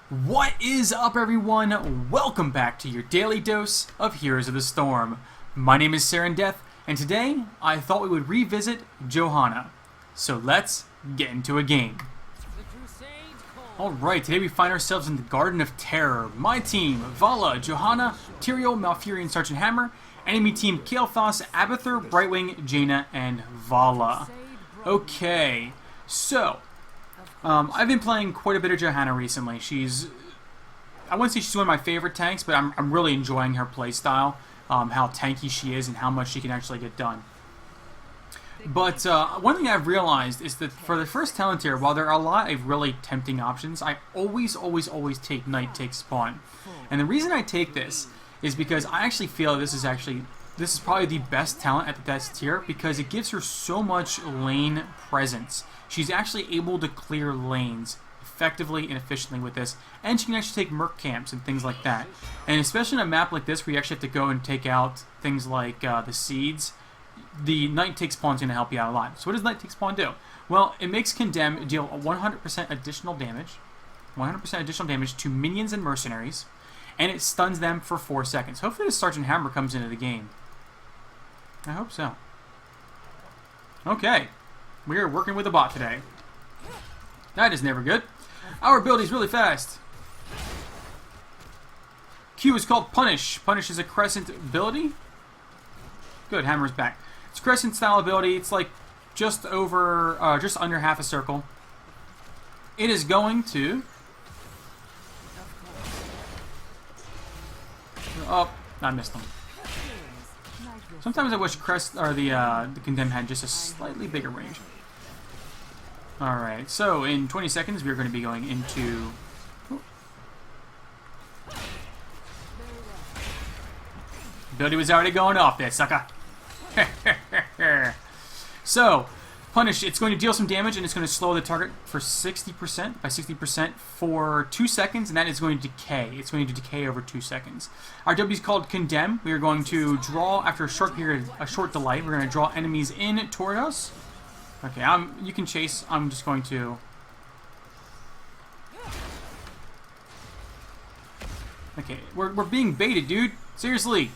What is up, everyone? Welcome back to your daily dose of Heroes of the Storm. My name is Serendeth, and today I thought we would revisit Johanna. So let's get into a game. Alright, today we find ourselves in the Garden of Terror. My team, Vala, Johanna, Tyrael, Malfurion, Sergeant Hammer. Enemy team, Kael'thas, Abathur, Brightwing, Jaina, and Vala. Okay, so I've been playing quite a bit of Johanna recently. I wouldn't say she's one of my favorite tanks, but I'm really enjoying her playstyle, how tanky she is and how much she can actually get done. But one thing I've realized is that for the first talent tier, while there are a lot of really tempting options, I always take Knight Takes Spawn. And the reason I take this is because I actually feel this is probably the best talent at the best tier because it gives her so much lane presence. She's actually able to clear lanes effectively and efficiently with this, and she can actually take merc camps and things like that. And especially in a map like this where you actually have to go and take out things like the seeds, the Knight Takes Spawn is going to help you out a lot. So what does Knight Takes Spawn do? Well, it makes Condemn deal 100% additional damage to minions and mercenaries, and it stuns them for 4 seconds. Hopefully the Sergeant Hammer comes into the game. I hope so. Okay. We are working with a bot today. That is never good. Our ability is really fast. Q is called Punish. Punish is a crescent ability. Good, Hammer's back. It's a crescent style ability. It's like just under half a circle. It is going to... Oh, I missed them. Sometimes I wish the Condemn had just a slightly bigger range. Alright, so in 20 seconds we're going to be going into... Ability was already going off there, sucker. So, Punish, it's going to deal some damage and it's going to slow the target for 60% for 2 seconds, and that is going to decay. It's going to decay over 2 seconds. Our W is called Condemn. We are going to draw, after a short delay, we're going to draw enemies in toward us. Okay, you can chase. I'm just going to... Okay, we're being baited, dude. Seriously.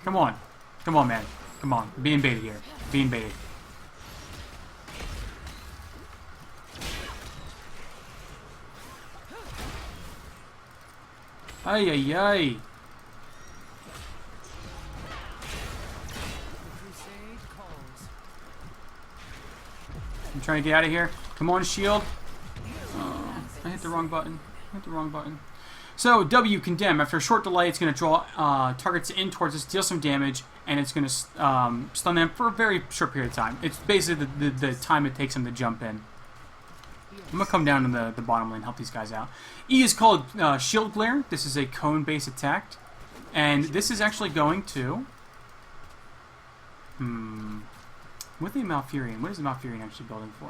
Come on. Come on, man. Come on. We're being baited here. Being baited. Ay, ay, ay. I'm trying to get out of here. Come on, shield. Oh, I hit the wrong button. So, W, Condemn. After a short delay, it's going to draw targets in towards us, deal some damage, and it's going to stun them for a very short period of time. It's basically the time it takes them to jump in. I'm going to come down to the bottom lane and help these guys out. E is called Shield Glare. This is a cone-based attack. And this is actually going to... With a Malfurion, what is the Malfurion actually building for?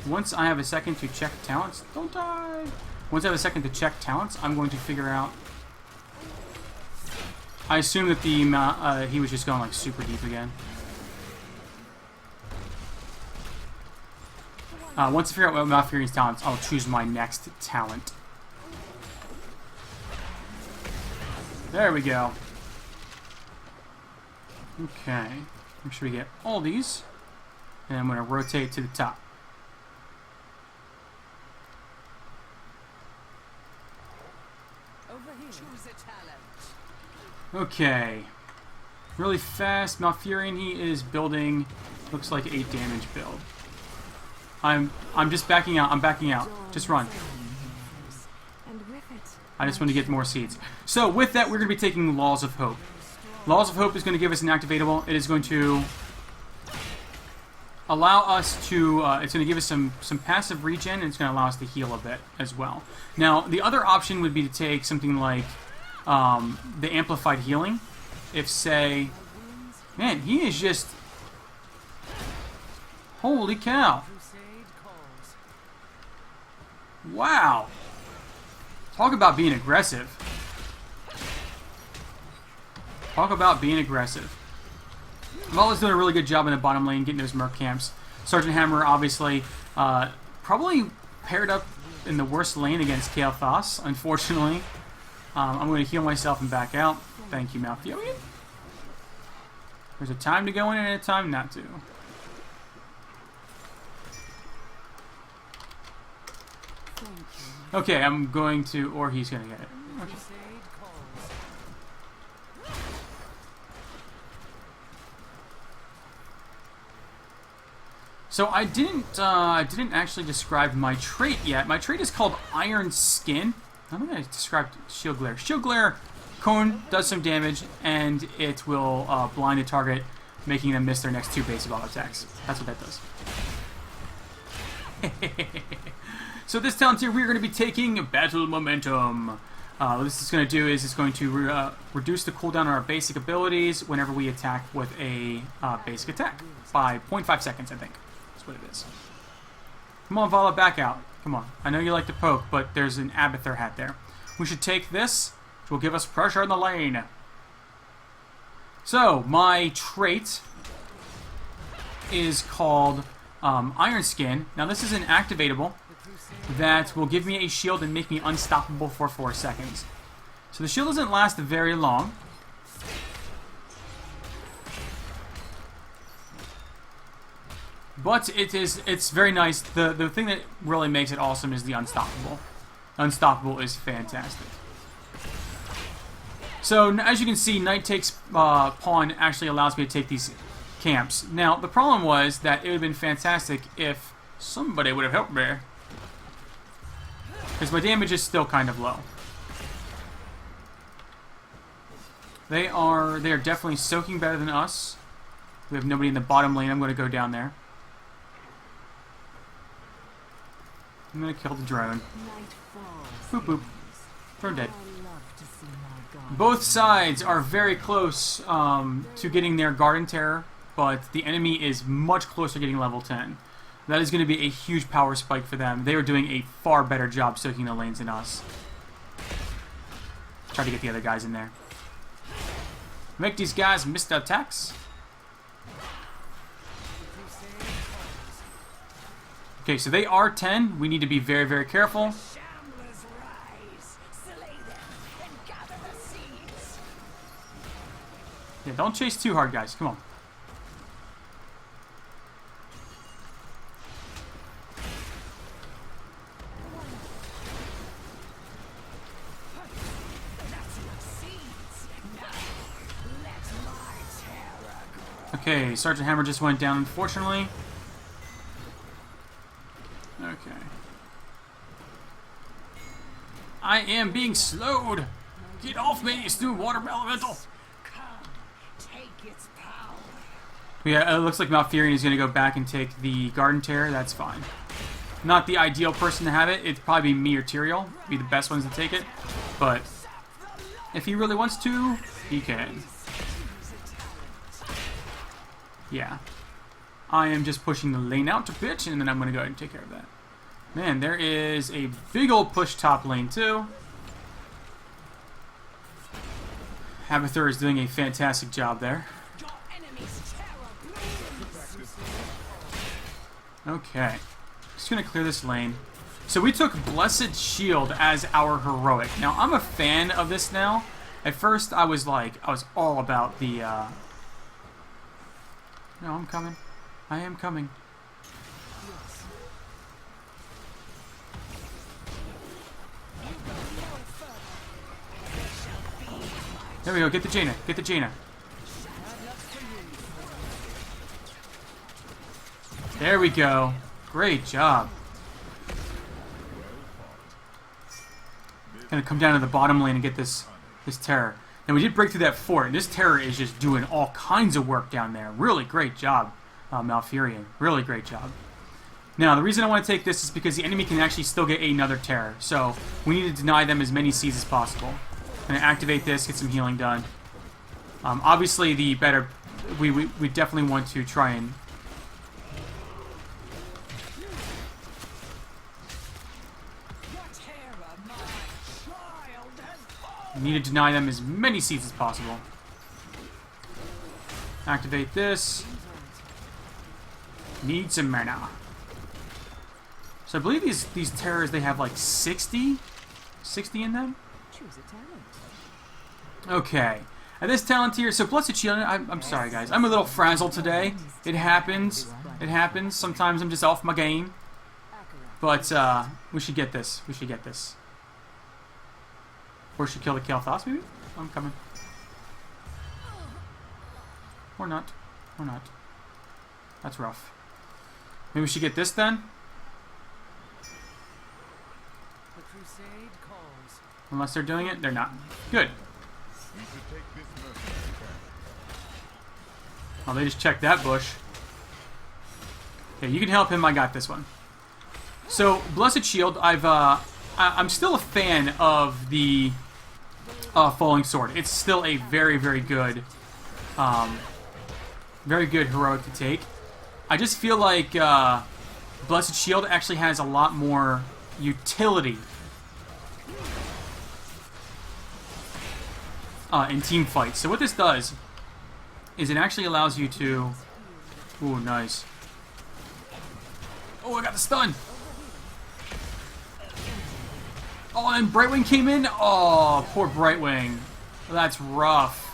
Once I have a second to check talents... Don't die! Once I have a second to check talents, I'm going to figure out... I assume that he was just going like super deep again. Once I figure out what Malfurion's talents, I'll choose my next talent. There we go. Okay. Make sure we get all these. And I'm going to rotate to the top. Okay. Really fast. Malfurion, he is building, looks like 8 damage build. I'm just backing out. I'm backing out. Just run. I just want to get more seeds. So with that, we're going to be taking Laws of Hope. Laws of Hope is going to give us an activatable. It is going to allow us to... it's going to give us some passive regen, and it's going to allow us to heal a bit as well. Now, the other option would be to take something like the Amplified Healing. If, say... Man, he is just... Holy cow. Wow. Talk about being aggressive. Talk about being aggressive. Vala's doing a really good job in the bottom lane, getting those Merc camps. Sergeant Hammer, obviously, probably paired up in the worst lane against Kael'thas, unfortunately. I'm going to heal myself and back out. Thank you, Malfurion. There's a time to go in and a time not to. Okay, I'm going to... Or he's going to get it. Okay. So I didn't actually describe my trait yet. My trait is called Iron Skin. I don't think I described Shield Glare. Shield Glare cone does some damage, and it will blind a target, making them miss their next 2 basic auto attacks. That's what that does. So this talent here, we're going to be taking Battle Momentum. What this is going to do is it's going to reduce the cooldown on our basic abilities whenever we attack with a basic attack by 0.5 seconds, I think. That's what it is. Come on, Vala, back out. Come on. I know you like to poke, but there's an Abathur hat there. We should take this, which will give us pressure in the lane. So, my trait is called Iron Skin. Now, this is an activatable that will give me a shield and make me unstoppable for 4 seconds. So the shield doesn't last very long. But it's very nice. The thing that really makes it awesome is the Unstoppable. Unstoppable is fantastic. So as you can see, Knight Takes Pawn actually allows me to take these camps. Now the problem was that it would have been fantastic if somebody would have helped me, because my damage is still kind of low. They are definitely soaking better than us. We have nobody in the bottom lane. I'm going to go down there. I'm going to kill the drone. Boop boop. Drone dead. Both sides are very close to getting their Garden Terror, but the enemy is much closer to getting level 10. That is going to be a huge power spike for them. They are doing a far better job soaking the lanes than us. Try to get the other guys in there. Make these guys miss the attacks. Okay, so they are 10. We need to be very, very careful. Yeah, don't chase too hard, guys. Come on. Okay, Sergeant Hammer just went down, unfortunately. Okay. I am being slowed! Get off me, it's new water elemental! Yeah, it looks like Malfurion is going to go back and take the Garden Terror. That's fine. Not the ideal person to have it. It'd probably be me or Tyrael. Be the best ones to take it. But if he really wants to, he can. Yeah. I am just pushing the lane out to pitch, and then I'm going to go ahead and take care of that. Man, there is a big old push top lane, too. Abathur is doing a fantastic job there. Okay. Just going to clear this lane. So we took Blessed Shield as our heroic. Now, I'm a fan of this now. At first, I was all about the... No, I'm coming. I am coming. There we go. Get the Jaina. Get the Jaina. There we go. Great job. Gonna come down to the bottom lane and get this terror. And we did break through that fort. This terror is just doing all kinds of work down there. Really great job, Malfurion. Really great job. Now, the reason I want to take this is because the enemy can actually still get another terror. So, we need to deny them as many Cs as possible. I'm going to activate this, get some healing done. Obviously, the better... We definitely want to try and... We need to deny them as many Cs as possible. Activate this. Need some mana. So I believe these terrors, they have like 60 in them. Okay. And this talent here, so Blessed Shield, I'm sorry guys, I'm a little frazzled today. It happens. It happens. Sometimes I'm just off my game. But we should get this. We should get this. Or should kill the Kael'thas maybe? I'm coming. Or not. Or not. That's rough. Maybe we should get this then? The crusade calls. Unless they're doing it, they're not. Good. Oh, they just checked that bush. Okay, you can help him. I got this one. So, Blessed Shield, I'm still a fan of the Falling Sword. It's still a very, very good heroic to take. I just feel like Blessed Shield actually has a lot more utility in team fights. So what this does is it actually allows you to... Ooh, nice. Oh, I got the stun! Oh, and Brightwing came in? Oh, poor Brightwing. That's rough.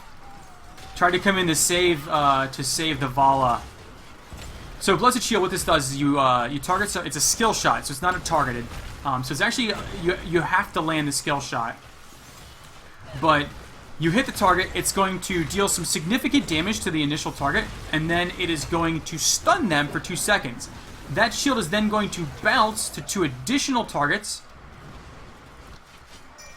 Tried to come in to save the Vala. So Blessed Shield, what this does is you target. So it's a skill shot, so it's not a targeted. So it's actually you have to land the skill shot, but you hit the target. It's going to deal some significant damage to the initial target, and then it is going to stun them for 2 seconds. That shield is then going to bounce to 2 additional targets,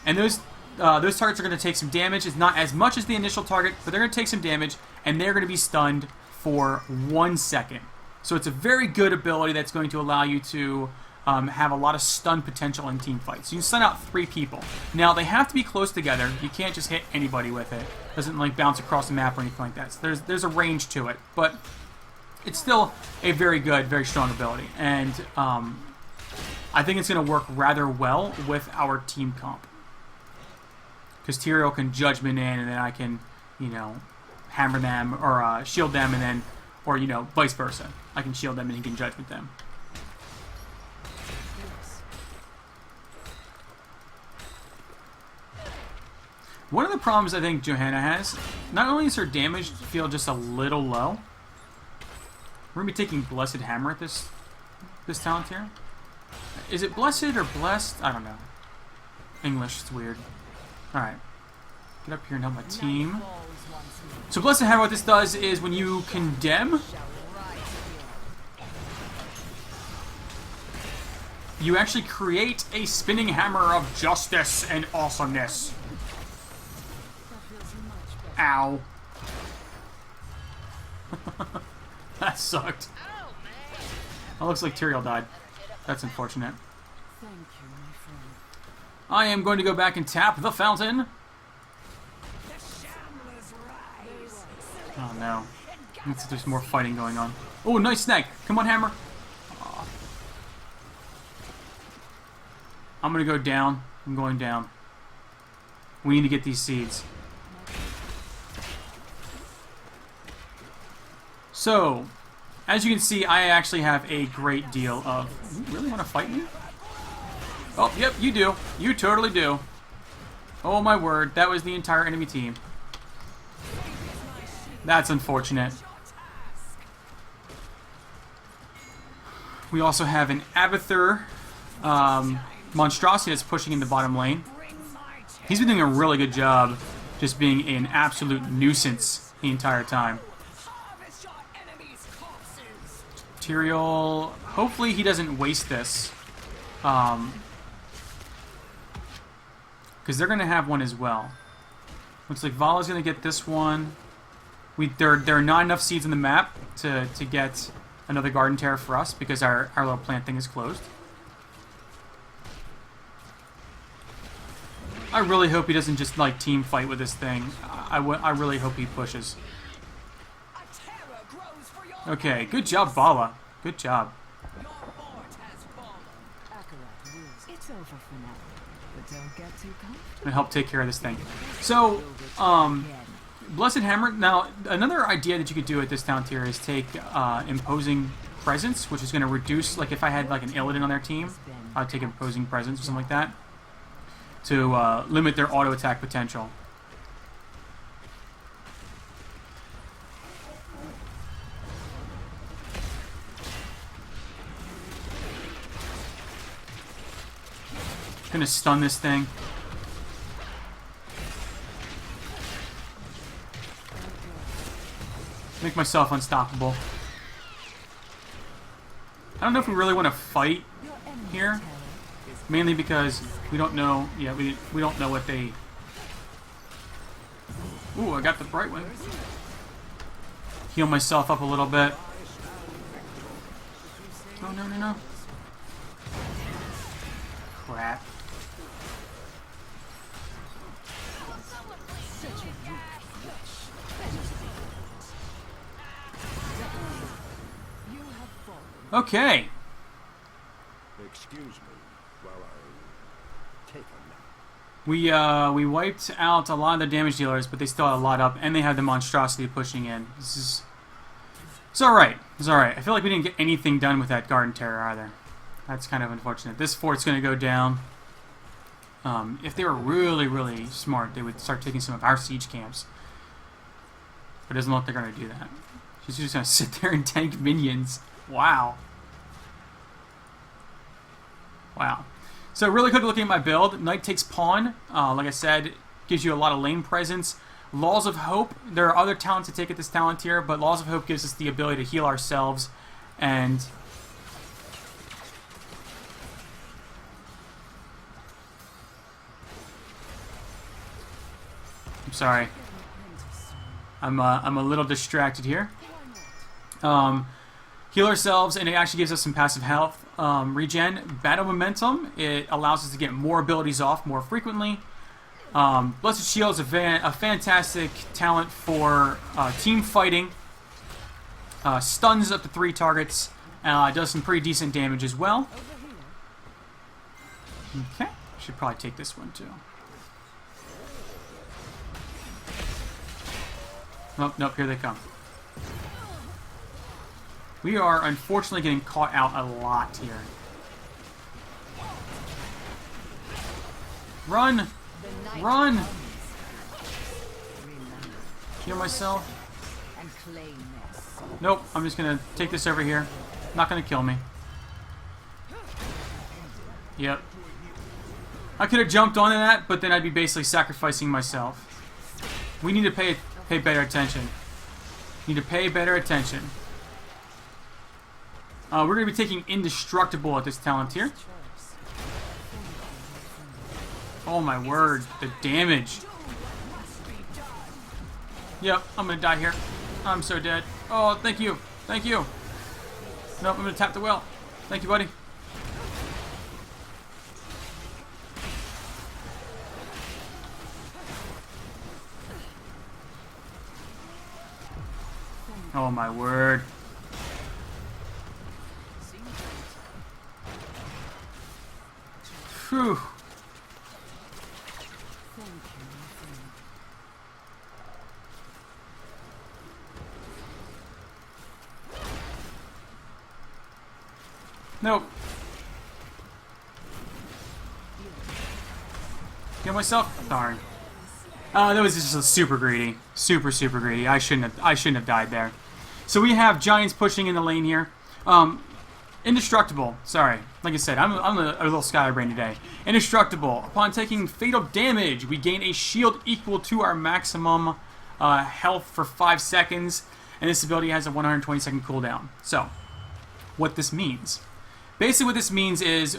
and those targets are going to take some damage. It's not as much as the initial target, but they're going to take some damage, and they're going to be stunned for 1 second. So it's a very good ability that's going to allow you to have a lot of stun potential in team fights. So you can stun out 3 people. Now, they have to be close together. You can't just hit anybody with it. It doesn't like bounce across the map or anything like that. So there's a range to it, but it's still a very good, very strong ability. And I think it's going to work rather well with our team comp. Because Tyrael can Judgment in, and then I can, you know, hammer them, or shield them, and then, or, you know, vice versa. I can shield them and he can Judgment them. One of the problems I think Johanna has, not only is her damage feel just a little low, we're going to be taking Blessed Hammer at this talent here. Is it Blessed or Blessed? I don't know. English, it's weird. Alright. Get up here and help my team. So Blessed Hammer, what this does is when you condemn, you actually create a spinning hammer of justice and awesomeness. Ow. That sucked. That looks like Tyrael died. That's unfortunate. Thank you, my friend. I am going to go back and tap the fountain. Oh no. There's more fighting going on. Oh, nice snag. Come on, Hammer. Aw. I'm going to go down. I'm going down. We need to get these seeds. So, as you can see, I actually have a great deal of... You really want to fight me? Oh, yep, you do. You totally do. Oh my word, that was the entire enemy team. That's unfortunate. We also have an Abathur monstrosity that's pushing in the bottom lane. He's been doing a really good job just being an absolute nuisance the entire time. Tyrael, hopefully he doesn't waste this. Because they're going to have one as well. Looks like Vala's going to get this one. There are not enough seeds in the map to get another Garden Terror for us because our little plant thing is closed. I really hope he doesn't just like team fight with this thing. I really hope he pushes. Okay, good job, Vala. Good job. It's over for now, but don't get too comfortable. I'm gonna help take care of this thing. So, Blessed Hammer. Now, another idea that you could do at this town tier is take Imposing Presence, which is going to reduce, like if I had like an Illidan on their team, I'd take Imposing Presence or something like that to limit their auto attack potential. Gonna stun this thing. Make myself unstoppable. I don't know if we really want to fight here, mainly because we don't know. Yeah, we don't know what they. Ooh, I got the Brightwing. Heal myself up a little bit. Oh no no no! Crap. Okay. Excuse me while I take a nap. We wiped out a lot of the damage dealers, but they still had a lot up, and they had the monstrosity pushing in. It's alright. It's alright. I feel like we didn't get anything done with that Garden Terror either. That's kind of unfortunate. This fort's going to go down. If they were really, really smart, they would start taking some of our siege camps. But it doesn't look like they're going to do that. She's just going to sit there and tank minions. Wow. Wow. So really quick looking at my build. Knight takes pawn. Like I said, gives you a lot of lane presence. Laws of Hope. There are other talents to take at this talent tier, but Laws of Hope gives us the ability to heal ourselves. And I'm sorry. I'm a little distracted here. Heal ourselves, and it actually gives us some passive health regen. Battle Momentum, it allows us to get more abilities off more frequently. Blessed Shield is a fantastic talent for team fighting. Stuns up to 3 targets. Does some pretty decent damage as well. Okay, should probably take this one too. Nope, nope, here they come. We are unfortunately getting caught out a lot here. Run! Run! Heal myself. Nope, I'm just gonna take this over here. Not gonna kill me. Yep. I could have jumped onto that, but then I'd be basically sacrificing myself. We need to pay better attention. Need to pay better attention. We're going to be taking Indestructible at this talent here. Oh my word, the damage. Yep, I'm going to die here. I'm so dead. Oh, thank you. Thank you. Nope, I'm going to tap the well. Thank you, buddy. Oh my word. Phew. Nope. Kill myself? Darn. That was just super greedy. Super greedy. I shouldn't have died there. So we have Giants pushing in the lane here. Indestructible. Sorry. Like I said, I'm a little Scatterbrained today. Indestructible. Upon taking fatal damage, we gain a shield equal to our maximum health for 5 seconds. And this ability has a 120-second cooldown. So, what this means. Basically what this means is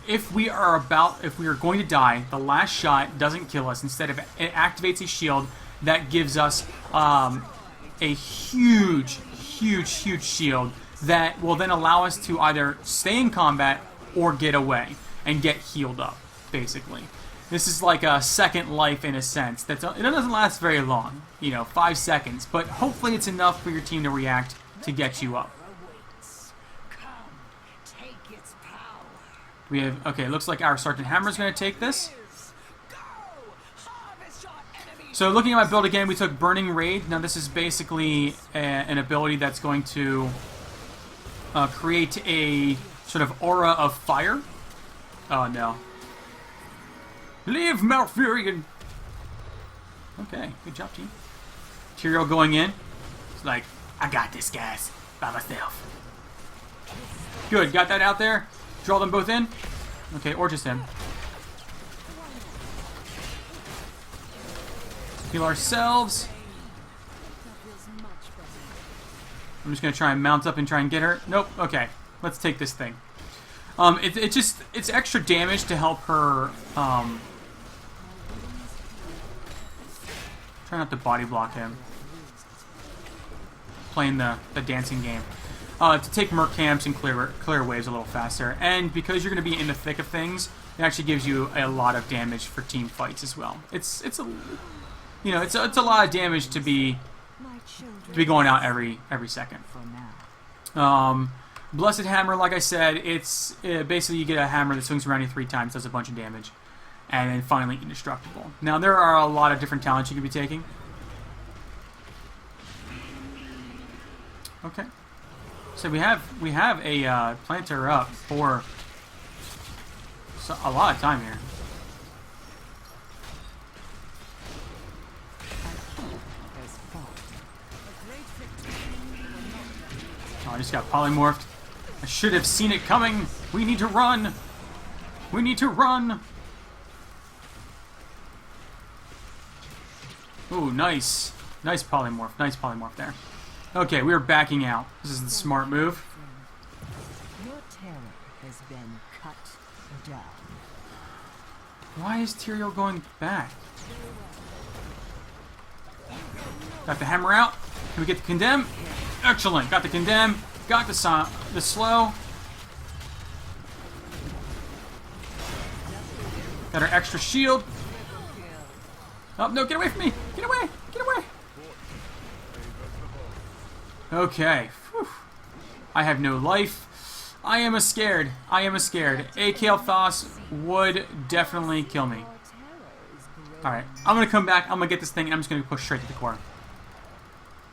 if we are going to die, the last shot doesn't kill us. Instead, it activates a shield that gives us a huge shield that will then allow us to either stay in combat or get away and get healed up, basically. This is like a second life in a sense. It doesn't last very long, 5 seconds, but hopefully it's enough for your team to react to get you up. We have, okay, it looks like our Sergeant Hammer is going to take this. So looking at my build again, we took Burning Raid. Now this is basically an ability that's going to create a sort of aura of fire. Oh no. Leave Malfurion! Okay, good job, team. Tyrael going in. It's like, I got this, guys, by myself. Good, got that out there. Draw them both in. Okay, or just him. Heal ourselves. I'm just gonna try and mount up and try and get her. Nope. Okay, let's take this thing. It's extra damage to help her. Try not to body block him. Playing the dancing game. To take merc camps and clear waves a little faster, and because you're going to be in the thick of things, it actually gives you a lot of damage for team fights as well. It's a lot of damage to be going out every second. Blessed Hammer, like I said, it's basically you get a hammer that swings around you 3 times, does a bunch of damage, and then finally indestructible. Now there are a lot of different talents you could be taking. Okay, so we have a planter up for a lot of time here. Oh, I just got polymorphed. I should have seen it coming. We need to run. We need to run. Ooh, nice. Nice polymorph. Nice polymorph there. Okay, we are backing out. This is the smart move. Your terror has been cut down. Why is Tyrael going back? Got the hammer out. Can we get the condemn? Excellent. Got the condemn. Got the slow. Got our extra shield. Oh, no, get away from me. Get away. Get away. Okay. Whew. I have no life. I am scared. I am scared. A Kael'thas would definitely kill me. Alright. I'm going to come back. I'm going to get this thing, and I'm just going to push straight to the core.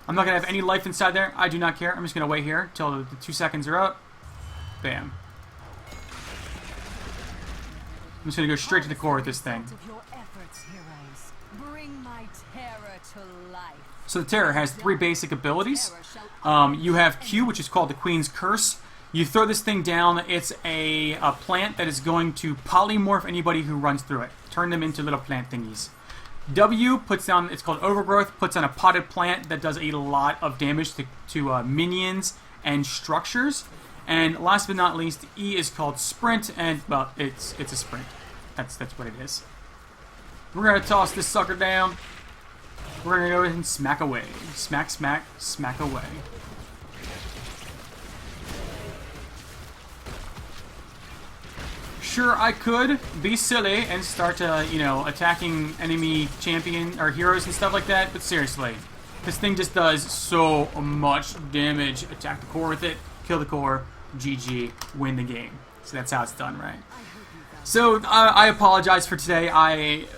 I'm not going to have any life inside there. I do not care. I'm just going to wait here until the 2 seconds are up. Bam. I'm just going to go straight to the core with this thing. So the Terror has 3 basic abilities. You have Q, which is called the Queen's Curse. You throw this thing down. It's a plant that is going to polymorph anybody who runs through it. Turn them into little plant thingies. W puts down, it's called Overgrowth, puts on a potted plant that does a lot of damage to minions and structures. And last but not least, E is called Sprint, and, well, it's a sprint. That's what it is. We're going to toss this sucker down. We're going to go ahead and smack away. Smack, smack, smack away. Sure, I could be silly and start, attacking enemy champion or heroes and stuff like that, but seriously, this thing just does so much damage. Attack the core with it, kill the core, GG, win the game. So that's how it's done, right? So I apologize for today.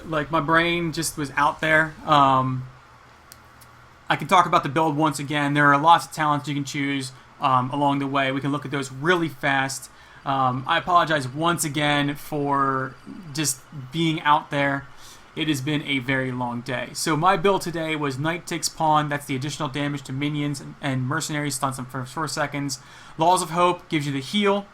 My brain just was out there. I can talk about the build once again. There are lots of talents you can choose along the way. We can look at those really fast. I apologize once again for just being out there. It has been a very long day. So my build today was Knight takes Pawn. That's the additional damage to minions and mercenaries, stuns them for 4 seconds. Laws of Hope gives you the heal.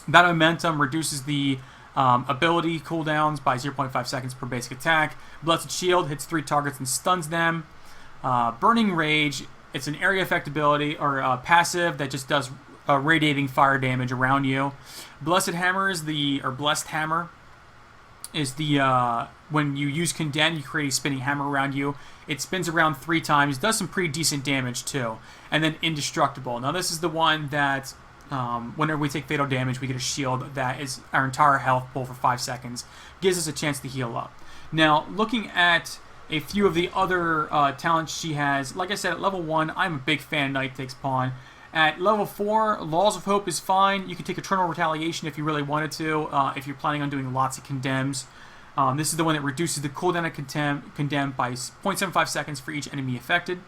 Battle Momentum reduces the ability cooldowns by 0.5 seconds per basic attack. Blessed Shield hits 3 targets and stuns them. Burning Rage, it's an area effect ability or passive that just does radiating fire damage around you. Blessed Hammer is Blessed Hammer is the when you use Condemn, you create a spinning hammer around you. It spins around 3 times, does some pretty decent damage too. And then Indestructible. Now this is the one that whenever we take fatal damage, we get a shield that is our entire health pool for 5 seconds. Gives us a chance to heal up. Now, looking at a few of the other talents she has, like I said, at level 1, I'm a big fan of Knight takes Pawn. At level 4, Laws of Hope is fine. You can take Eternal Retaliation if you really wanted to, if you're planning on doing lots of condemns. This is the one that reduces the cooldown of Condemn by 0.75 seconds for each enemy affected.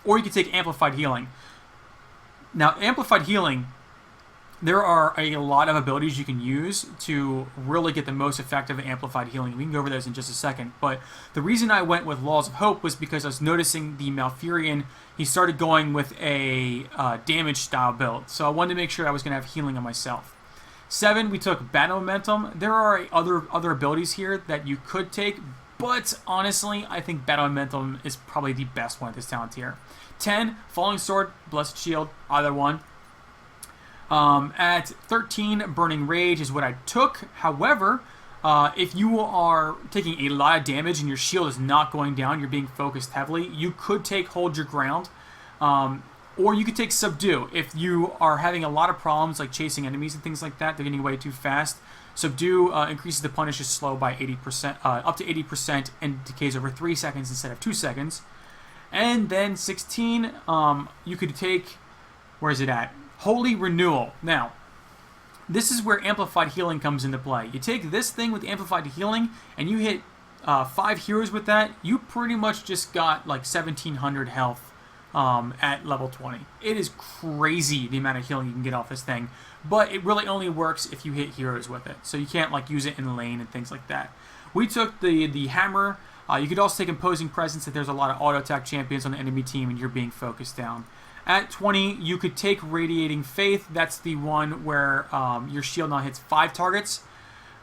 Or you can take Amplified Healing. Now, Amplified Healing, there are a lot of abilities you can use to really get the most effective Amplified Healing. We can go over those in just a second. But the reason I went with Laws of Hope was because I was noticing the Malfurion, he started going with a damage style build. So I wanted to make sure I was going to have healing on myself. 7, we took Battle Momentum. There are other abilities here that you could take, but honestly, I think Battle Momentum is probably the best one at this talent tier. 10, Falling Sword, Blessed Shield, either one. At 13, Burning Rage is what I took. However, if you are taking a lot of damage and your shield is not going down, you're being focused heavily, you could take Hold Your Ground. Or you could take Subdue. If you are having a lot of problems like chasing enemies and things like that, they're getting away too fast. Subdue increases the punishes slow by 80%, up to 80%, and decays over 3 seconds instead of 2 seconds. And then 16, you could take, where is it at? Holy Renewal. Now, this is where Amplified Healing comes into play. You take this thing with Amplified Healing, and you hit 5 heroes with that, you pretty much just got like 1,700 health at level 20. It is crazy the amount of healing you can get off this thing, but it really only works if you hit heroes with it. So you can't like use it in lane and things like that. We took the Hammer. You could also take Imposing Presence if there's a lot of auto attack champions on the enemy team and you're being focused down. At 20, you could take Radiating Faith. That's the one where your shield now hits 5 targets.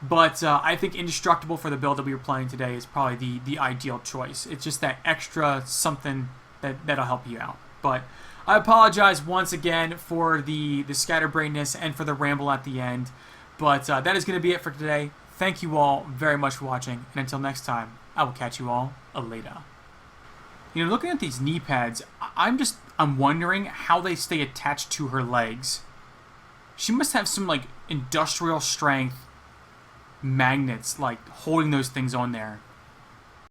But I think Indestructible for the build that we were playing today is probably the ideal choice. It's just that extra something that'll help you out. But I apologize once again for the scatterbrainedness and for the ramble at the end. But that is going to be it for today. Thank you all very much for watching. And until next time, I will catch you all later. You know, looking at these knee pads, I'm wondering how they stay attached to her legs. She must have some like industrial strength magnets like holding those things on there.